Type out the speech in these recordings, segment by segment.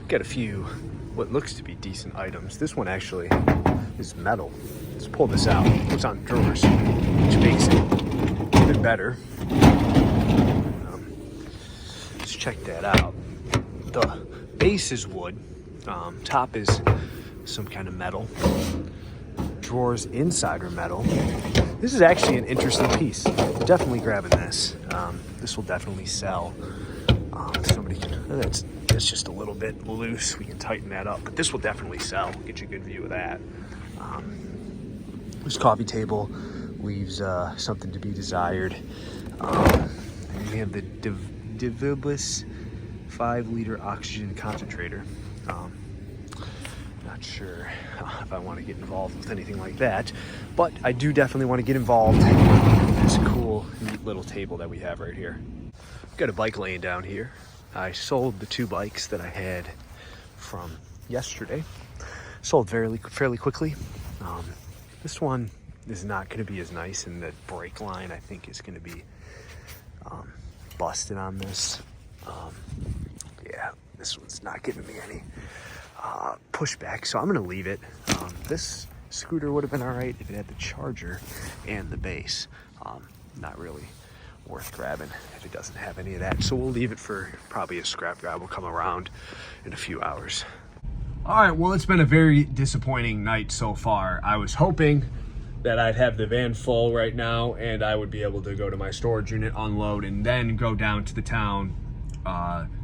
Got a few what looks to be decent items. This one actually is metal. Let's pull this out. It's on drawers, which makes it even better. Let's check that out. The base is wood. Top is some kind of metal. Drawers inside are metal. This is actually an interesting piece. Definitely grabbing this. This will definitely sell. Somebody can, that's just a little bit loose. We can tighten that up, but this will definitely sell. Get you a good view of that. This coffee table leaves something to be desired. And we have the Divibus 5-liter oxygen concentrator. Not sure if I want to get involved with anything like that, but I do definitely want to get involved in this cool, neat little table that we have right here. Got a bike laying down here. I sold the 2 bikes that I had from yesterday. Sold fairly quickly. This one is not going to be as nice, and the brake line I think is going to be busted on this. Yeah, this one's not giving me any pushback, so I'm going to leave it. This scooter would have been all right if it had the charger and the base. Not really worth grabbing if it doesn't have any of that, so we'll leave it for probably a scrap guy. Will come around in a few hours. All right, well, it's been a very disappointing night so far. I was hoping that I'd have the van full right now and I would be able to go to my storage unit, unload, and then go down to the town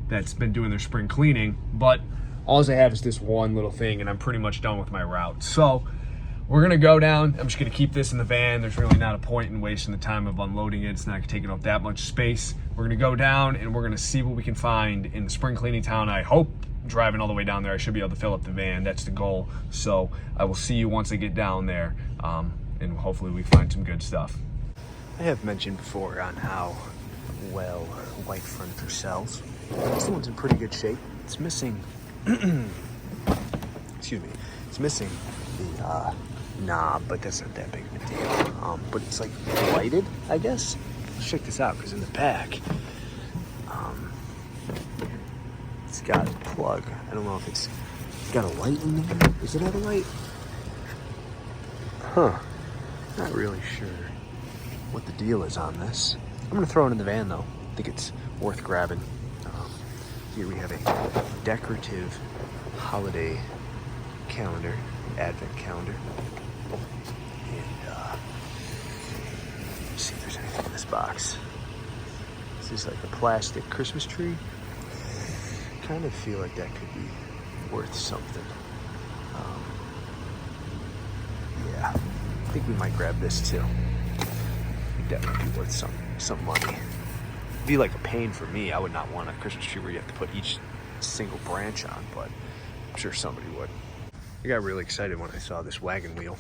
that's been doing their spring cleaning. But all I have is this one little thing and I'm pretty much done with my route. So we're gonna go down. I'm just gonna keep this in the van. There's really not a point in wasting the time of unloading it. It's not taking up that much space. We're gonna go down and we're gonna see what we can find in the spring cleaning town. I hope driving all the way down there, I should be able to fill up the van. That's the goal. So I will see you once I get down there, and hopefully we find some good stuff. I have mentioned before on how well white furniture sells. This one's in pretty good shape. It's missing, excuse me, it's missing the knob, but that's not that big of a deal. But it's like lighted, I guess. Let's check this out, because in the back, it's got a plug. I don't know if it's got a light in there. Does it have a light? Huh. Not really sure what the deal is on this. I'm gonna throw it in the van though. I think it's worth grabbing. Here we have a decorative holiday calendar, advent calendar. And let's see if there's anything in this box. This is like a plastic Christmas tree. Kind of feel like that could be worth something. Yeah, I think we might grab this too. I think that might be worth some money. It'd be like a pain for me. I would not want a Christmas tree where you have to put each single branch on, but I'm sure somebody would. I got really excited when I saw this wagon wheel.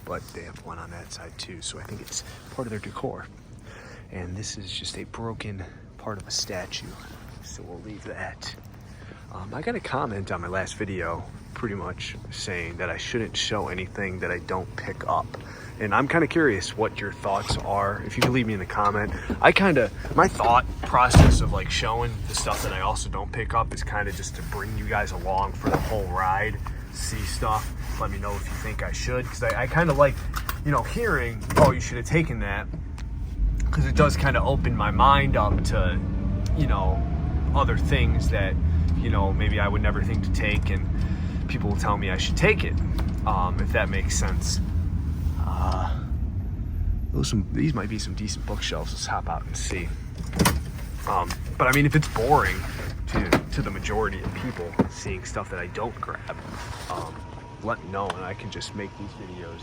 But they have one on that side too, so I think it's part of their decor. And this is just a broken part of a statue, so we'll leave that. I got a comment on my last video pretty much saying that I shouldn't show anything that I don't pick up. And I'm kind of curious what your thoughts are. If you could leave me in the comment. My thought process of like showing the stuff that I also don't pick up is kind of just to bring you guys along for the whole ride, see stuff. Let me know if you think I should, because I kind of like, hearing, oh, you should have taken that, because it does kind of open my mind up to, other things that, maybe I would never think to take, and people will tell me I should take it, if that makes sense. These might be some decent bookshelves. Let's hop out and see. But I mean, if it's boring to the majority of people seeing stuff that I don't grab, let me know and I can just make these videos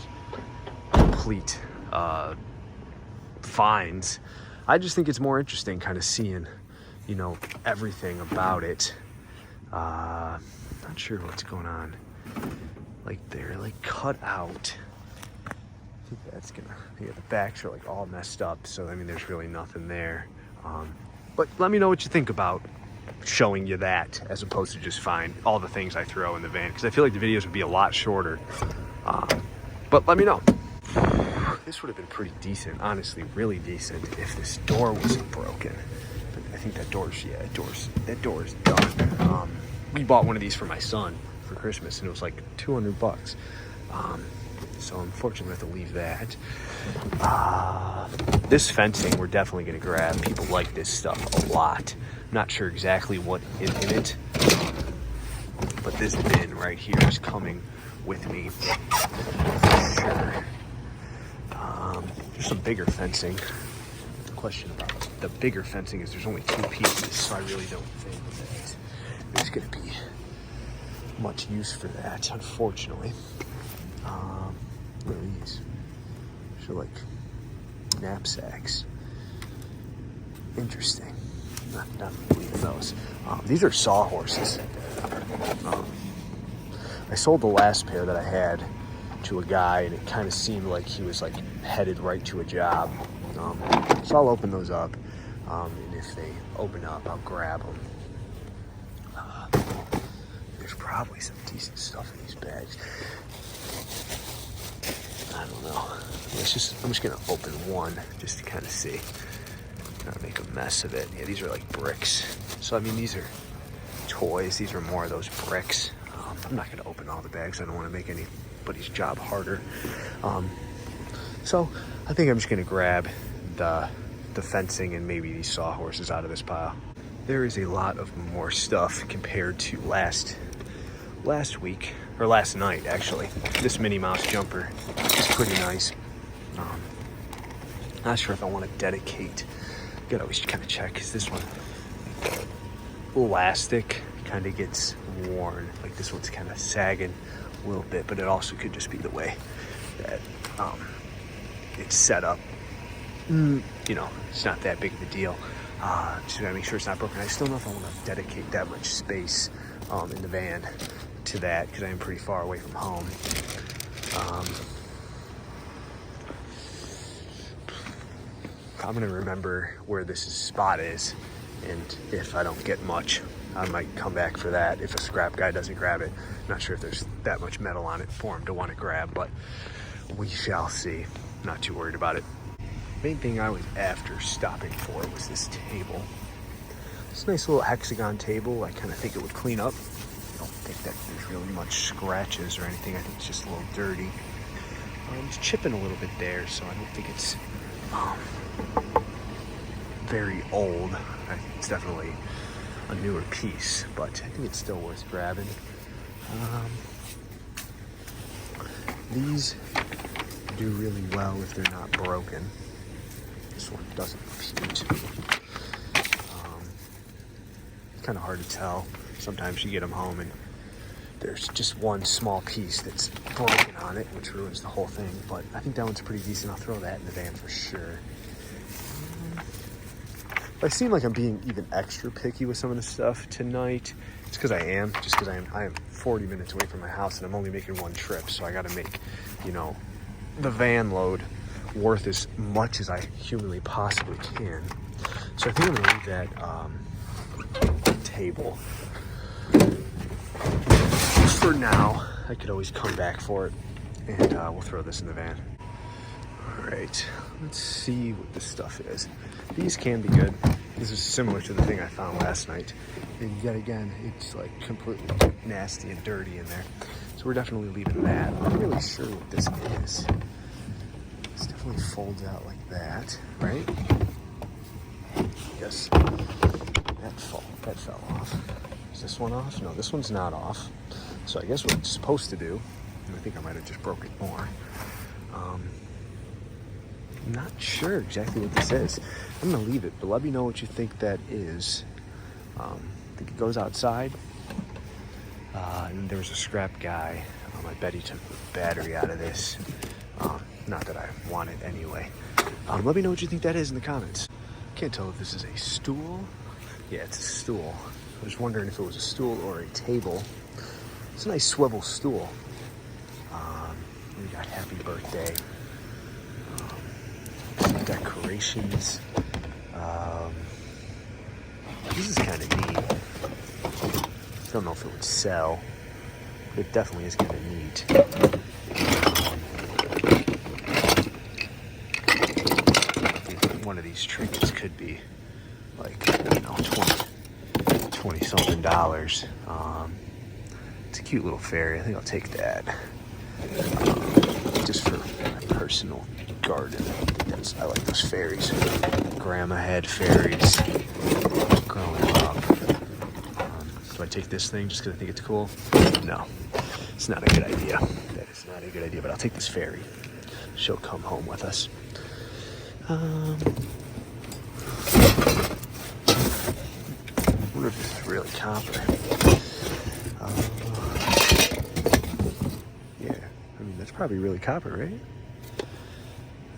complete finds. I just think it's more interesting kind of seeing, everything about it. Not sure what's going on. Like they're like cut out. I think that's gonna, the backs are like all messed up. So, I mean, there's really nothing there. But let me know what you think about showing you that as opposed to just find all the things I throw in the van, because I feel like the videos would be a lot shorter. But let me know. This would have been pretty decent, honestly, really decent, if this door wasn't broken. But I think that door's done. We bought one of these for my son for Christmas, and it was like $200. So unfortunately, I have to leave that. This fencing, we're definitely going to grab. People like this stuff a lot. Not sure exactly what is in it, but this bin right here is coming with me for sure. There's some bigger fencing. The question about the bigger fencing is there's only 2 pieces, so I really don't think that there's going to be much use for that, unfortunately. What are these? These are like knapsacks. Interesting. Not believing those. These are sawhorses. I sold the last pair that I had to a guy, and it kind of seemed like he was like headed right to a job. So I'll open those up, and if they open up, I'll grab them. There's probably some decent stuff in these bags. I don't know. I'm just gonna open one just to kind of see. Not make a mess of it. Yeah, these are like bricks. So I mean, these are toys. These are more of those bricks. I'm not gonna open all the bags. I don't want to make anybody's job harder. So I think I'm just gonna grab the fencing and maybe these sawhorses out of this pile. There is a lot of more stuff compared to last week, or last night actually. This Minnie Mouse jumper is pretty nice. Not sure if I want to dedicate. You gotta always kind of check, because this one, elastic kind of gets worn. Like this one's kind of sagging a little bit, but it also could just be the way that it's set up. You know, it's not that big of a deal. Just gotta make sure it's not broken. I still don't know if I want to dedicate that much space in the van to that, because I am pretty far away from home. I'm gonna remember where this spot is, and if I don't get much, I might come back for that if a scrap guy doesn't grab it. Not sure if there's that much metal on it for him to want to grab, but we shall see. Not too worried about it. Main thing I was after stopping for was this table. It's a nice little hexagon table. I kind of think it would clean up. I don't think that there's really much scratches or anything. I think it's just a little dirty. It's chipping a little bit there, so I don't think it's very old. I think it's definitely a newer piece, but I think it's still worth grabbing. These do really well if they're not broken. This one doesn't repeat. Kind of hard to tell. Sometimes you get them home and there's just one small piece that's broken on it, which ruins the whole thing. But I think that one's pretty decent. I'll throw that in the van for sure. I seem like I'm being even extra picky with some of the stuff tonight. It's because I am. Just because I am 40 minutes away from my house, and I'm only making one trip, so I got to make, the van load worth as much as I humanly possibly can. So I think I'm gonna leave that table for now. I could always come back for it, and we'll throw this in the van. All right, let's see what this stuff is. These can be good. This is similar to the thing I found last night, and yet again, it's like completely nasty and dirty in there. So we're definitely leaving that. I'm not really sure what this is. This definitely folds out like that, right? Yes. That fell off. Is this one off? No, this one's not off. So I guess what it's supposed to do, and I think I might have just broke it more. I'm not sure exactly what this is. I'm gonna leave it, but let me know what you think that is. I think it goes outside. And there was a scrap guy. I bet he took the battery out of this. Not that I want it anyway. Let me know what you think that is in the comments. Can't tell if this is a stool. Yeah, it's a stool. I was wondering if it was a stool or a table. It's a nice swivel stool. We got happy birthday. Some decorations. This is kind of neat. I don't know if it would sell, but it definitely is kind of neat. I think one of these trinkets could be like, something. It's a cute little fairy. I think I'll take that. Just for my personal garden. I like those fairies. Grandma had fairies growing up. Do I take this thing just because I think it's cool? No, it's not a good idea. That is not a good idea, but I'll take this fairy. She'll come home with us. I wonder if this is really copper. Yeah, I mean, that's probably really copper, right?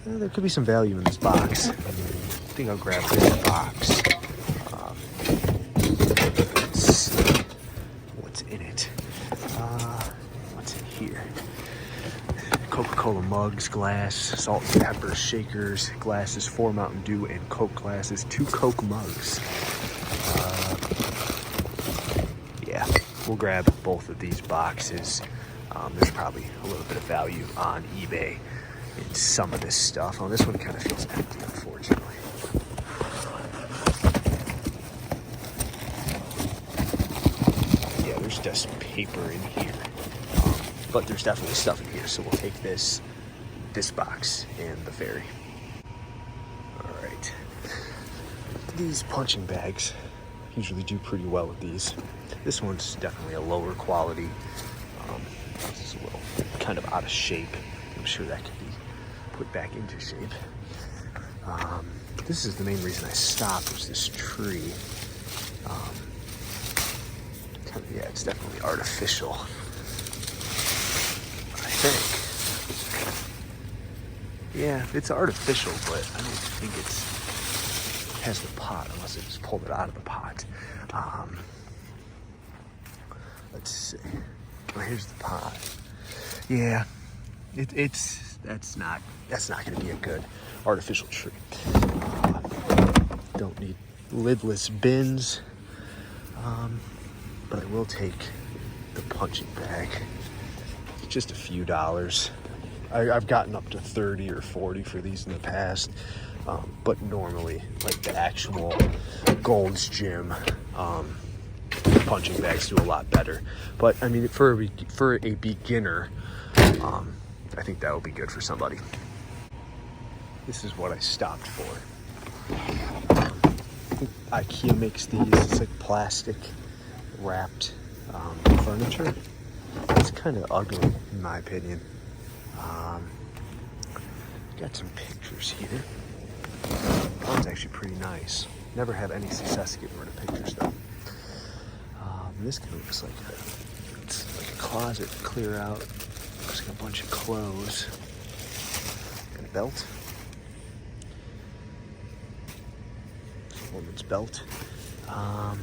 There could be some value in this box. I think I'll grab this box. Let's see what's in it. What's in here? Coca-Cola mugs, glass, salt and pepper, shakers, glasses, 4 Mountain Dew, and Coke glasses, 2 Coke mugs. Yeah, we'll grab both of these boxes. There's probably a little bit of value on eBay in some of this stuff. Oh, this one kind of feels empty, unfortunately. Yeah, there's just paper in here. But there's definitely stuff in here, so we'll take this box and the fairy. All right. These punching bags usually do pretty well with these. This one's definitely a lower quality. This is a little kind of out of shape. I'm sure that could be put back into shape. This is the main reason I stopped, was this tree. Yeah, it's definitely artificial. I think. Yeah, it's artificial, but I don't think it has the pot, unless it just pulled it out of the pot. Let's see. Oh, here's the pot. Yeah, that's not going to be a good artificial tree. Don't need lidless bins, but I will take the punching bag. It's just a few dollars. I've gotten up to 30 or 40 for these in the past, but normally, like the actual Gold's Gym punching bags do a lot better. But I mean, for a beginner, I think that would be good for somebody. This is what I stopped for. IKEA makes these. It's like plastic wrapped furniture. It's kind of ugly in my opinion. Got some pictures here. That one's actually pretty nice. Never have any success getting rid of pictures though. This kind of looks like it's like a closet to clear out. Looks like a bunch of clothes. And a belt. It's a woman's belt. Yeah.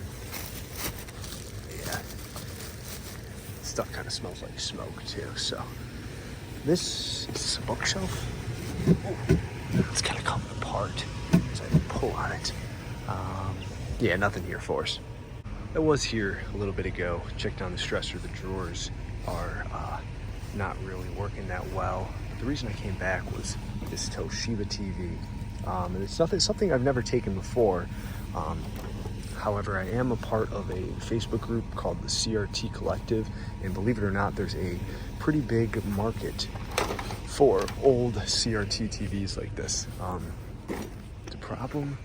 Stuff kind of smells like smoke too. So this is a bookshelf. Ooh, it's kind of coming apart as I pull on it. Yeah, nothing here for us. I was here a little bit ago, checked on this dresser. The drawers are not really working that well. But the reason I came back was this Toshiba TV. And it's something I've never taken before. However, I am a part of a Facebook group called the CRT Collective. And believe it or not, there's a pretty big market for old CRT TVs like this. The problem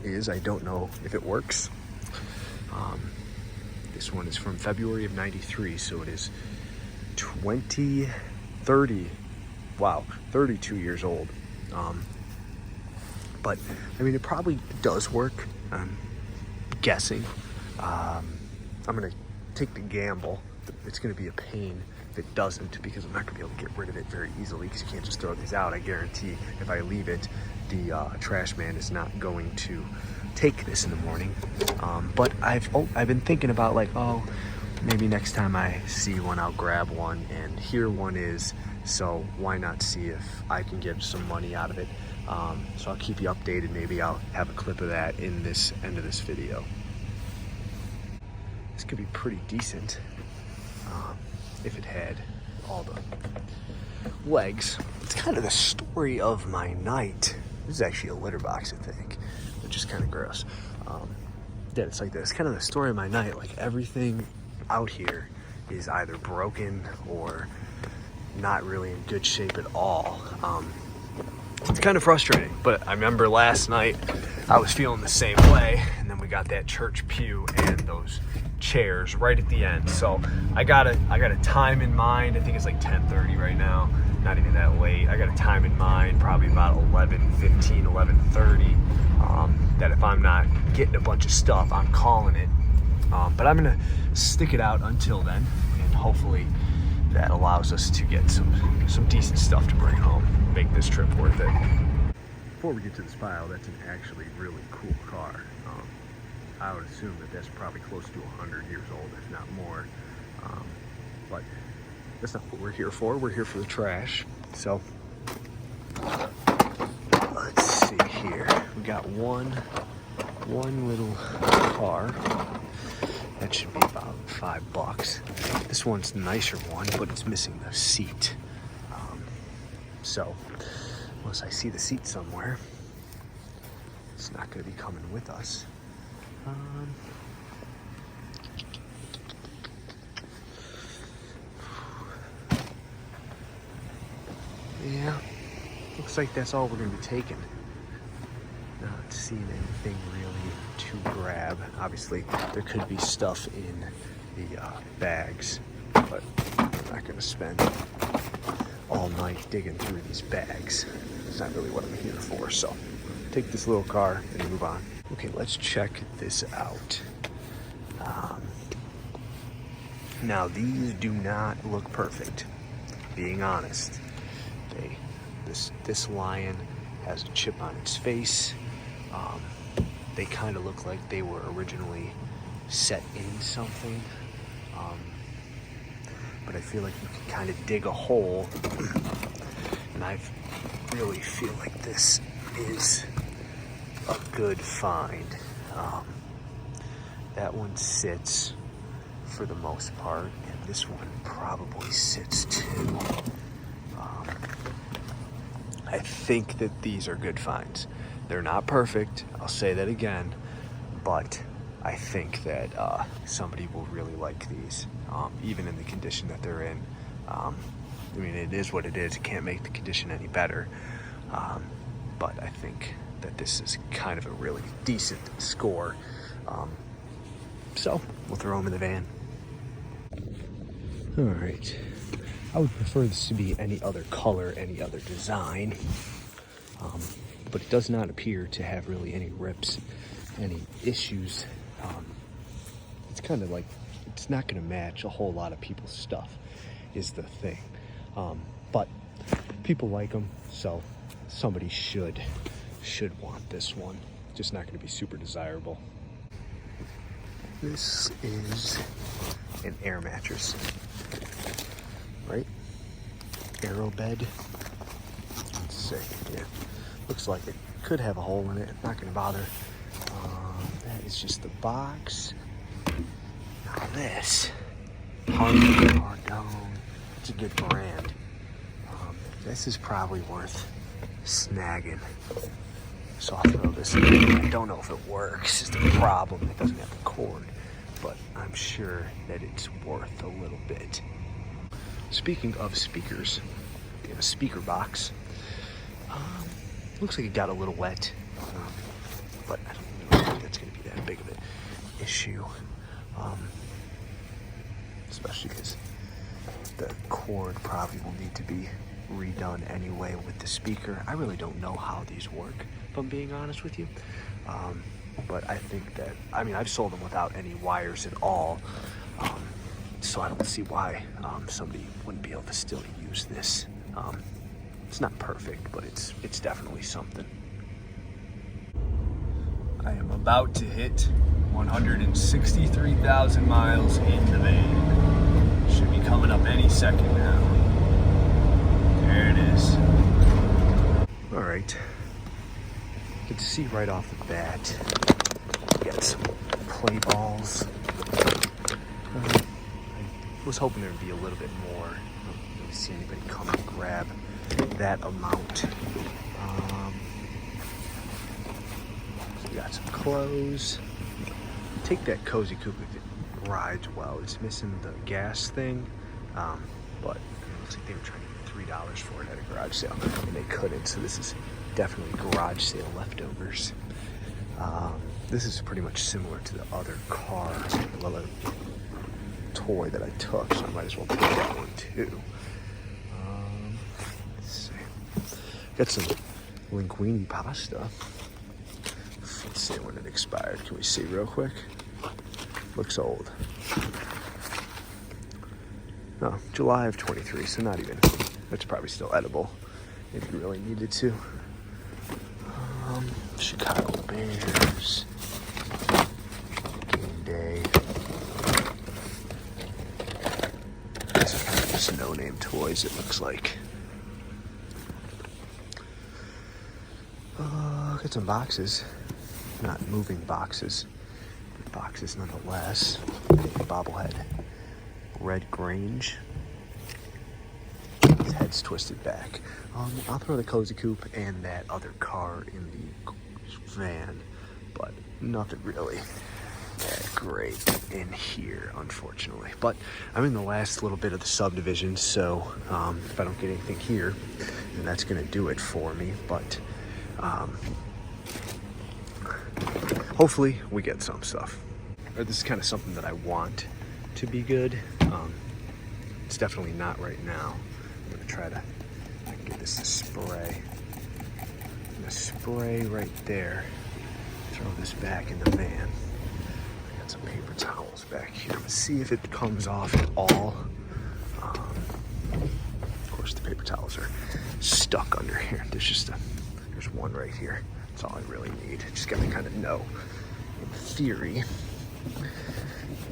is I don't know if it works. This one is from February of '93, so it is 32 years old. But I mean, it probably does work. I'm guessing. I'm gonna take the gamble. It's gonna be a pain if it doesn't, because I'm not gonna be able to get rid of it very easily, because you can't just throw these out. I guarantee if I leave it, the trash man is not going to take this in the morning. But I've been thinking about, like, oh, maybe next time I see one, I'll grab one, and here one is, so why not see if I can get some money out of it. So I'll keep you updated. Maybe I'll have a clip of that in this end of this video. This could be pretty decent if it had all the legs. It's kind of the story of my night. This is actually a litter box, I think, which is kind of gross. Yeah, it's like this. Kind of the story of my night. Like everything out here is either broken or not really in good shape at all. It's kind of frustrating, but I remember last night I was feeling the same way, and then we got that church pew and those chairs right at the end. So I got a time in mind. I think it's like 10:30 right now, not even that late. I got a time in mind, probably about 11:15, 11:30, that if I'm not getting a bunch of stuff, I'm calling it. But I'm gonna stick it out until then, and hopefully that allows us to get some decent stuff to bring home, make this trip worth it. Before we get to this pile, that's an actually really cool car. I would assume that that's probably close to 100 years old, if not more. But that's not what we're here for. We're here for the trash. So let's see here. We got one little car. That should be about $5. This one's the nicer one, but it's missing the seat. So unless I see the seat somewhere, it's not going to be coming with us. Yeah, looks like that's all we're going to be taking. Not seeing anything really to grab. Obviously, there could be stuff in the bags, but I'm not going to spend all night digging through these bags. It's not really what I'm here for, so take this little car and move on. Okay, let's check this out. Now, these do not look perfect, being honest. This lion has a chip on its face. They kind of look like they were originally set in something. But I feel like you can kind of dig a hole, and I really feel like this is a good find. That one sits for the most part, and this one probably sits too. I think that these are good finds. They're not perfect, I'll say that again, but I think that somebody will really like these, even in the condition that they're in. I mean, it is what it is. It can't make the condition any better, but I think that this is kind of a really decent score. So we'll throw them in the van. All right. I would prefer this to be any other color, any other design, but it does not appear to have really any rips, any issues. It's kind of like, it's not going to match a whole lot of people's stuff is the thing. But people like them, so somebody should want this one. Just not going to be super desirable. This is an air mattress, right? Aero bed. Let's see. Yeah, looks like it could have a hole in it. Not going to bother. That is just the box. Now this, Pardon. It's a good brand. This is probably worth snagging. So I'll throw this in. I don't know if it works. It's the problem. It doesn't have a cord, but I'm sure that it's worth a little bit. Speaking of speakers, we have a speaker box. Looks like it got a little wet, but I don't think that's going to be that big of an issue, especially because the cord probably will need to be redone anyway with the speaker. I really don't know how these work, if I'm being honest with you, but I think that, I mean, I've sold them without any wires at all, so I don't see why somebody wouldn't be able to still use this. It's not perfect, but it's definitely something. I am about to hit 163,000 miles in the van. Should be coming up any second now. There it is. All right. You can see right off the bat, we got some play balls. I was hoping there would be a little bit more. I don't really see anybody come and grab that amount. So we got some clothes. take that Cozy Coupe if it rides well. It's missing the gas thing, but it looks like they were trying to get $3 for it at a garage sale, and they couldn't, so this is definitely garage sale leftovers. This is pretty much similar to the other car, the other toy that I took, so I might as well pick that one too. Let's see. Got some linguine pasta. Let's see when it expired. Can we see real quick? Looks old. No, July of 23, so not even. That's probably still edible if you really needed to. Chicago Bears. Game day. These are kind of just no-name toys, it looks like. Got some boxes. Not moving boxes. Boxes nonetheless. Bobblehead. Red Grange. His head's twisted back. I'll throw the Cozy Coupe and that other car in the van, but nothing really that great in here, unfortunately. But I'm in the last little bit of the subdivision, so if I don't get anything here, then that's gonna do it for me. But hopefully we get some stuff. This is kind of something that I want to be good. It's definitely not right now. I'm gonna try to get this to spray. I'm gonna spray right there. Throw this back in the van. I got some paper towels back here. I'm gonna see if it comes off at all. Of course, the paper towels are stuck under here. There's one right here. That's all I really need. Just gotta kind of know, in theory,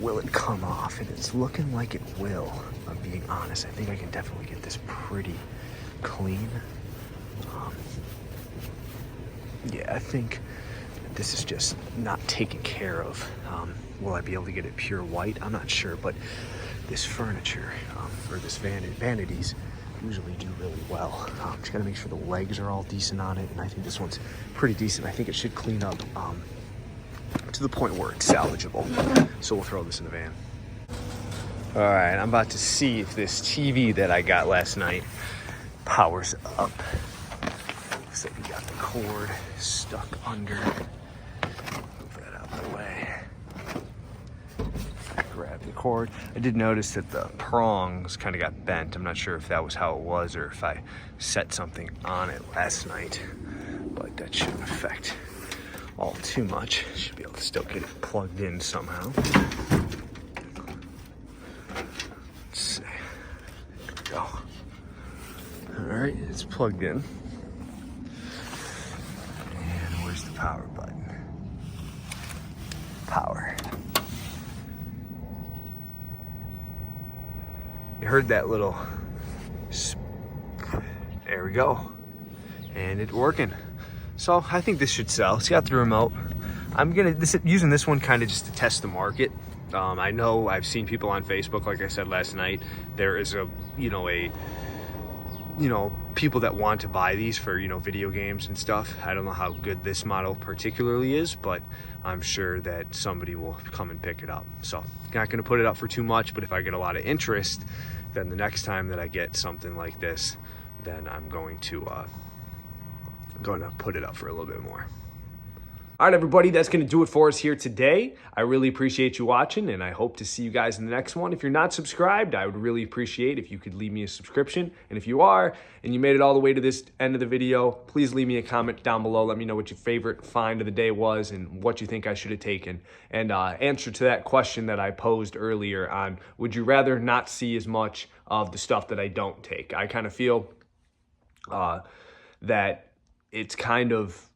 will it come off? And it's looking like it will, if I'm being honest. I think I can definitely get this pretty clean. Yeah, I think this is just not taken care of. Will I be able to get it pure white? I'm not sure, but this furniture, or this vanities, usually do really well. Just gotta make sure the legs are all decent on it, and I think this one's pretty decent. I think it should clean up to the point where it's salvageable. So we'll throw this in the van. All right, I'm about to see if this TV that I got last night powers up. Looks like we got the cord stuck under. Move that out of the way. Grab the cord. I did notice that the prongs kind of got bent. I'm not sure if that was how it was or if I set something on it last night, but that shouldn't affect all too much. Should be able to still get it plugged in somehow. Let's see. There we go. All right, it's plugged in. And where's the power button? Power. You heard that little, there we go. And it's working. So I think this should sell. It's got the remote. I'm using this one kind of just to test the market. I know I've seen people on Facebook, like I said last night, there is people that want to buy these for, video games and stuff. I don't know how good this model particularly is, but I'm sure that somebody will come and pick it up. So not gonna put it up for too much, but if I get a lot of interest, then the next time that I get something like this, then I'm going to put it up for a little bit more. All right, everybody, that's going to do it for us here today. I really appreciate you watching, and I hope to see you guys in the next one. If you're not subscribed, I would really appreciate if you could leave me a subscription. And if you are, and you made it all the way to this end of the video, please leave me a comment down below. Let me know what your favorite find of the day was and what you think I should have taken. And answer to that question that I posed earlier on, would you rather not see as much of the stuff that I don't take? I kind of feel that it's kind of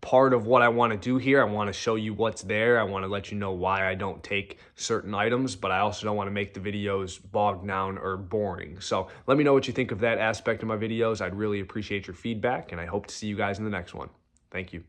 part of what I want to do here. I want to show you what's there. I want to let you know why I don't take certain items, but I also don't want to make the videos bogged down or boring. So let me know what you think of that aspect of my videos. I'd really appreciate your feedback, and I hope to see you guys in the next one. Thank you.